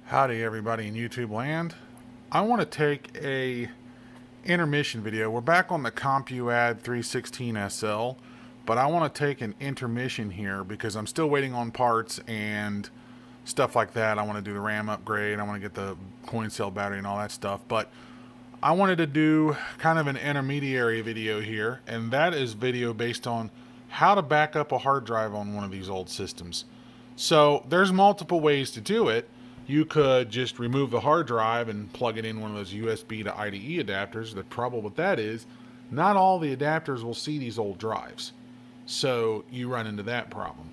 Howdy everybody in YouTube land. I want to take a intermission video. We're back on the CompuAdd 316 SL, but I want to take an intermission here because I'm still waiting on parts and stuff like that. I want to do the RAM upgrade, I want to get the coin cell battery and all that stuff, but I wanted to do kind of an intermediary video here, and that is video based on how to back up a hard drive on one of these old systems. So there's multiple ways to do it. You could just remove the hard drive and plug it in one of those USB to IDE adapters. The trouble with that is not all the adapters will see these old drives. So you run into that problem.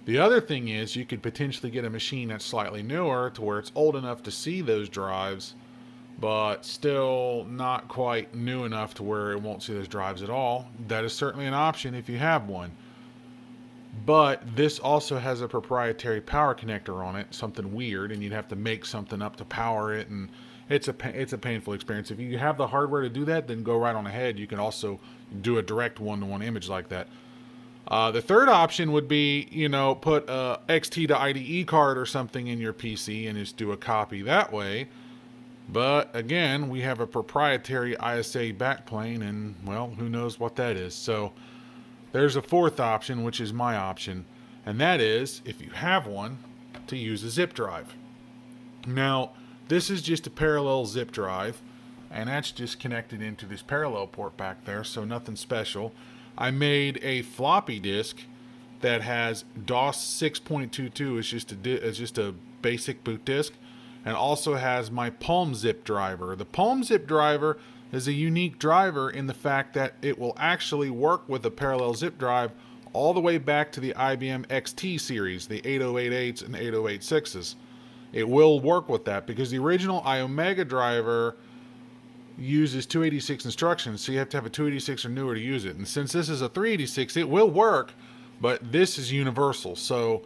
The other thing is you could potentially get a machine that's slightly newer to where it's old enough to see those drives, but still not quite new enough to where it won't see those drives at all. That is certainly an option if you have one. But this also has a proprietary power connector on it, something weird, and you'd have to make something up to power it, and it's a painful experience. If you have the hardware to do that, then go right on ahead. You can also do a direct one-to-one image like that. The third option would be, put a XT to IDE card or something in your PC and just do a copy that way. But again, we have a proprietary ISA backplane, and well, who knows what that is. So there's a fourth option, which is my option, and that is, if you have one, to use a zip drive. Now, this is just a parallel zip drive, and that's just connected into this parallel port back there, so nothing special. I made a floppy disk that has DOS 6.22. It's just a basic boot disk, and also has my Palm Zip driver. The Palm Zip driver is a unique driver in the fact that it will actually work with a parallel zip drive all the way back to the IBM XT series, the 8088s and 8086s. It will work with that because the original iOmega driver uses 286 instructions, so you have to have a 286 or newer to use it. And since this is a 386, it will work, but this is universal, so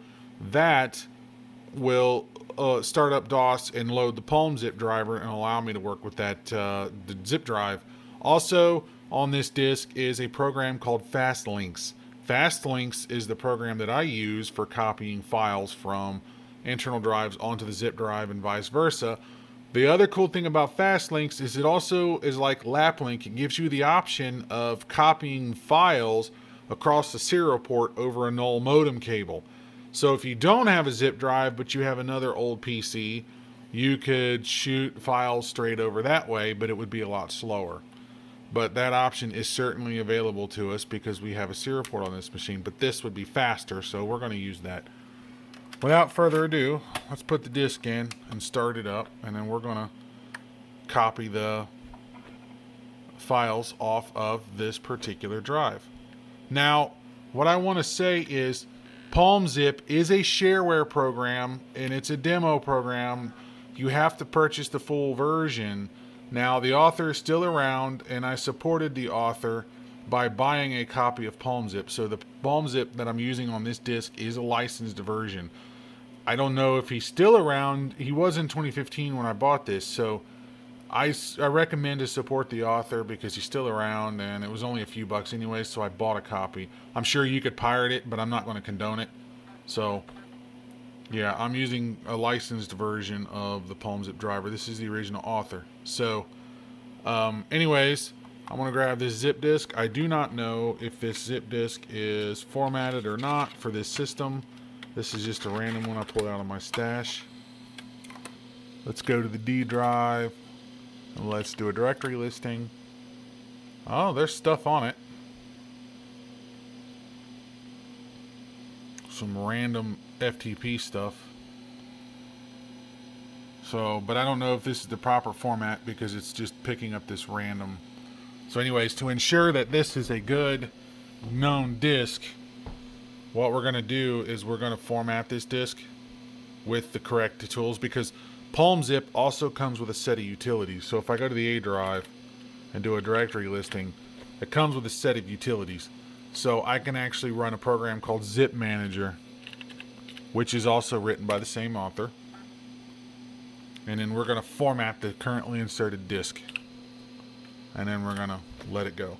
that will start up DOS and load the Palm Zip driver and allow me to work with that the zip drive. Also on this disk is a program called FastLinks. FastLinks is the program that I use for copying files from internal drives onto the zip drive and vice versa. The other cool thing about FastLinks is it also is like LapLink. It gives you the option of copying files across the serial port over a null modem cable. So if you don't have a zip drive, but you have another old PC, you could shoot files straight over that way, but it would be a lot slower. But that option is certainly available to us because we have a serial port on this machine, but this would be faster, so we're going to use that. Without further ado, let's put the disk in and start it up, and then we're going to copy the files off of this particular drive. Now, what I want to say is Palm Zip is a shareware program, and it's a demo program. You have to purchase the full version. Now, the author is still around, and I supported the author by buying a copy of Palm Zip. So the Palm Zip that I'm using on this disk is a licensed version. I don't know if he's still around. He was in 2015 when I bought this, so I recommend to support the author because he's still around, and it was only a few bucks anyway, so I bought a copy. I'm sure you could pirate it, but I'm not going to condone it. So, yeah, I'm using a licensed version of the Palm Zip driver. This is the original author. So, anyways, I want to grab this zip disk. I do not know if this zip disk is formatted or not for this system. This is just a random one I pulled out of my stash. Let's go to the D drive. Let's do a directory listing. Oh, there's stuff on it. Some random FTP stuff. So, but I don't know if this is the proper format because it's just picking up this random. So anyways, to ensure that this is a good known disk, what we're going to do is we're going to format this disk with the correct tools because Palm Zip also comes with a set of utilities. So if I go to the A drive and do a directory listing, it comes with a set of utilities. So I can actually run a program called Zip Manager, which is also written by the same author. And then we're going to format the currently inserted disk. And then we're going to let it go.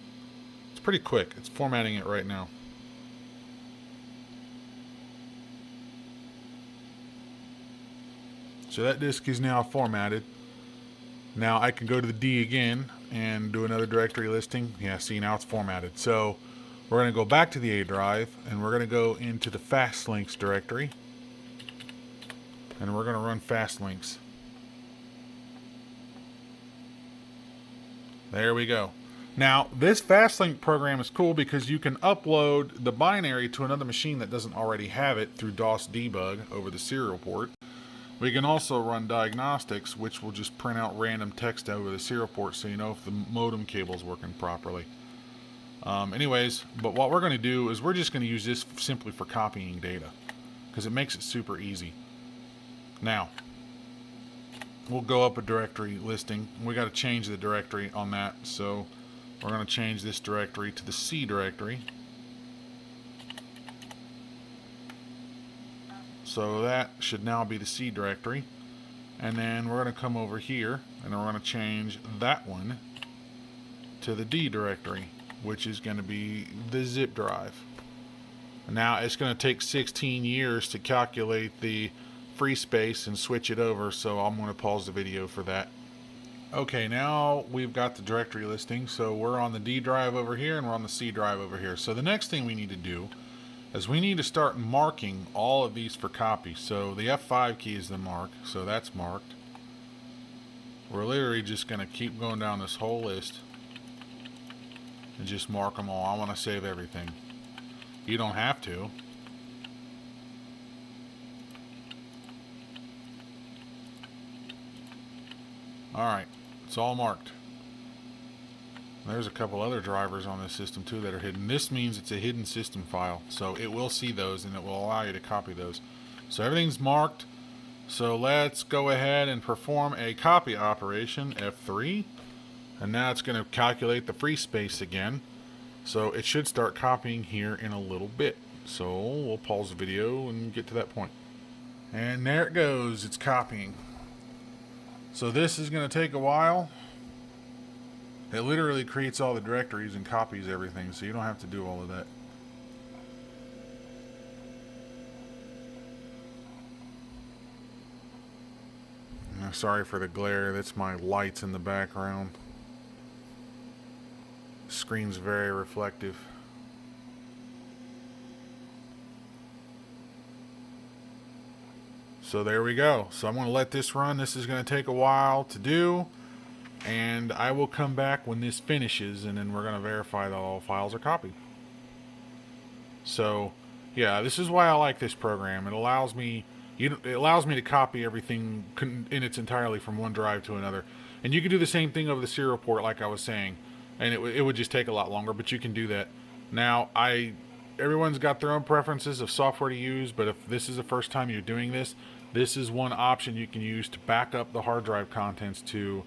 It's pretty quick. It's formatting it right now. So that disk is now formatted. Now I can go to the D again and do another directory listing. Yeah, see, now it's formatted. So we're going to go back to the A drive and we're going to go into the fast links directory. And we're going to run fast links. There we go. Now, this FastLink program is cool because you can upload the binary to another machine that doesn't already have it through DOS debug over the serial port. We can also run diagnostics, which will just print out random text over the serial port so you know if the modem cable is working properly. Anyways, but what we're going to do is we're just going to use this simply for copying data because it makes it super easy. Now, we'll go up a directory listing. We got to change the directory on that, so we're going to change this directory to the C directory. So that should now be the C directory. And then we're going to come over here and we're going to change that one to the D directory, which is going to be the zip drive. Now it's going to take 16 years to calculate the free space and switch it over, so I'm going to pause the video for that. Okay, now we've got the directory listing, so we're on the D drive over here and we're on the C drive over here. So the next thing we need to do is we need to start marking all of these for copy. So the F5 key is the mark, so that's marked. We're literally just going to keep going down this whole list and just mark them all. I want to save everything. You don't have to. Alright, it's all marked. There's a couple other drivers on this system too that are hidden. This means it's a hidden system file, so it will see those and it will allow you to copy those. So everything's marked. So let's go ahead and perform a copy operation, F3. And now it's going to calculate the free space again. So it should start copying here in a little bit. So we'll pause the video and get to that point. And there it goes, it's copying. So this is going to take a while. It literally creates all the directories and copies everything, so you don't have to do all of that. Sorry for the glare, that's my lights in the background. Screen's very reflective. So there we go. So I'm going to let this run. This is going to take a while to do. And I will come back when this finishes, and then we're going to verify that all files are copied. So, yeah, this is why I like this program. It allows me to copy everything in its entirety from one drive to another. And you can do the same thing over the serial port, like I was saying. And it would just take a lot longer, but you can do that. Now, everyone's got their own preferences of software to use, but if this is the first time you're doing this, this is one option you can use to back up the hard drive contents to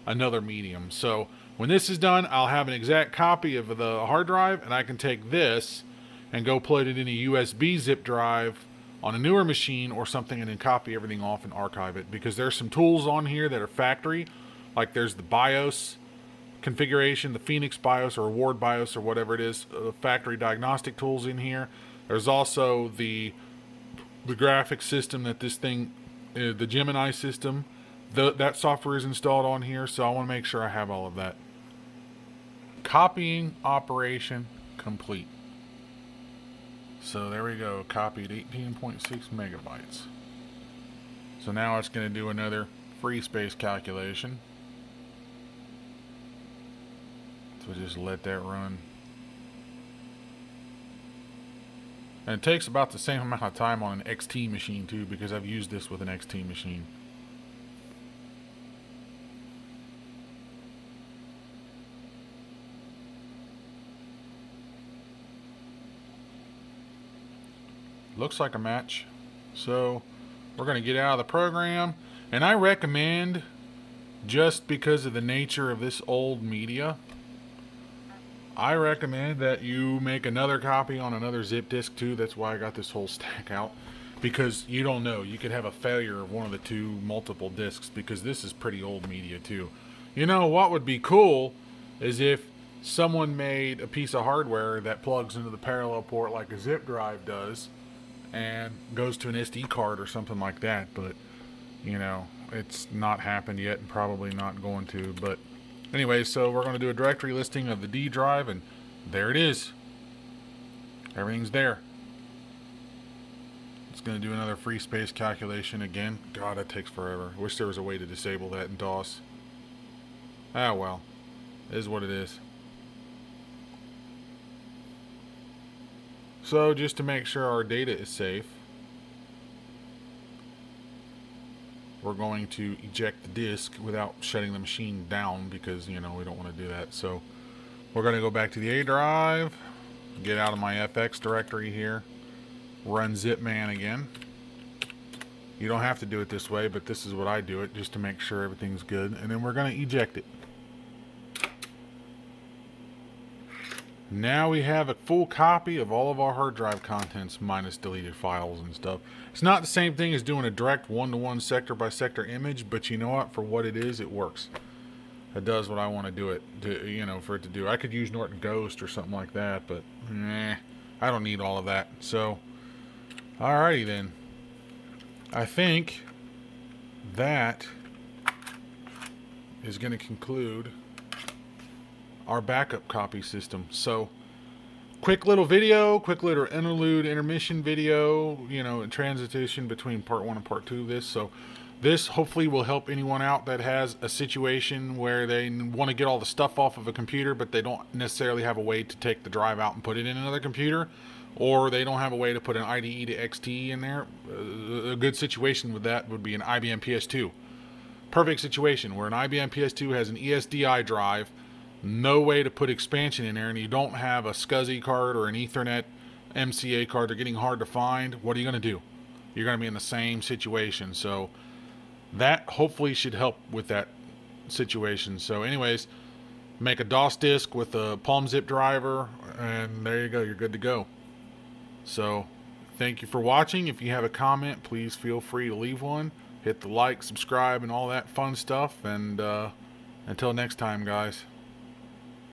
another medium. So when this is done, I'll have an exact copy of the hard drive, and I can take this and go put it in a USB zip drive on a newer machine or something, and then copy everything off and archive it, because there's some tools on here that are factory, like there's the BIOS configuration, the Phoenix BIOS or Ward BIOS or whatever it is, factory diagnostic tools in here. There's also the graphics system that this thing, the Gemini system, that software is installed on here, so I want to make sure I have all of that. Copying operation complete. So there we go, copied 18.6 megabytes. So now it's going to do another free space calculation. So just let that run. And it takes about the same amount of time on an XT machine too, because I've used this with an XT machine. Looks like a match. So we're going to get out of the program, and I recommend, just because of the nature of this old media, I recommend that you make another copy on another zip disk too. That's why I got this whole stack out, because you don't know, you could have a failure of one of the two multiple disks, because this is pretty old media too. You know what would be cool is if someone made a piece of hardware that plugs into the parallel port like a zip drive does and goes to an SD card or something like that. But you know, it's not happened yet and probably not going to. But anyway, so we're going to do a directory listing of the D drive, and there it is. Everything's there. It's going to do another free space calculation again. God, that takes forever. Wish there was a way to disable that in DOS. Ah, well. It is what it is. So, just to make sure our data is safe, we're going to eject the disk without shutting the machine down because, you know, we don't want to do that. So, we're going to go back to the A drive, get out of my FX directory here, run zipman again. You don't have to do it this way, but this is what I do it just to make sure everything's good. And then we're going to eject it. Now we have a full copy of all of our hard drive contents minus deleted files and stuff. It's not the same thing as doing a direct one-to-one sector by sector image, but you know what? For what it is, it works. It does what I want to do it to, you know, for it to do. I could use Norton Ghost or something like that, but I don't need all of that. So, alrighty then. I think that is going to conclude our backup copy system. So, quick little video, quick little interlude, intermission video, you know, transition between part 1 and part 2 of this. So, this hopefully will help anyone out that has a situation where they want to get all the stuff off of a computer, but they don't necessarily have a way to take the drive out and put it in another computer, or they don't have a way to put an IDE to XT in there. A good situation with that would be an IBM PS2. Perfect situation where an IBM PS2 has an ESDI drive, no way to put expansion in there, and you don't have a SCSI card or an Ethernet MCA card. They're getting hard to find. What are you going to do? You're going to be in the same situation. So that hopefully should help with that situation. So anyways, make a DOS disk with a Palm Zip driver, and there you go. You're good to go. So thank you for watching. If you have a comment, please feel free to leave one. Hit the like, subscribe, and all that fun stuff. And until next time, guys.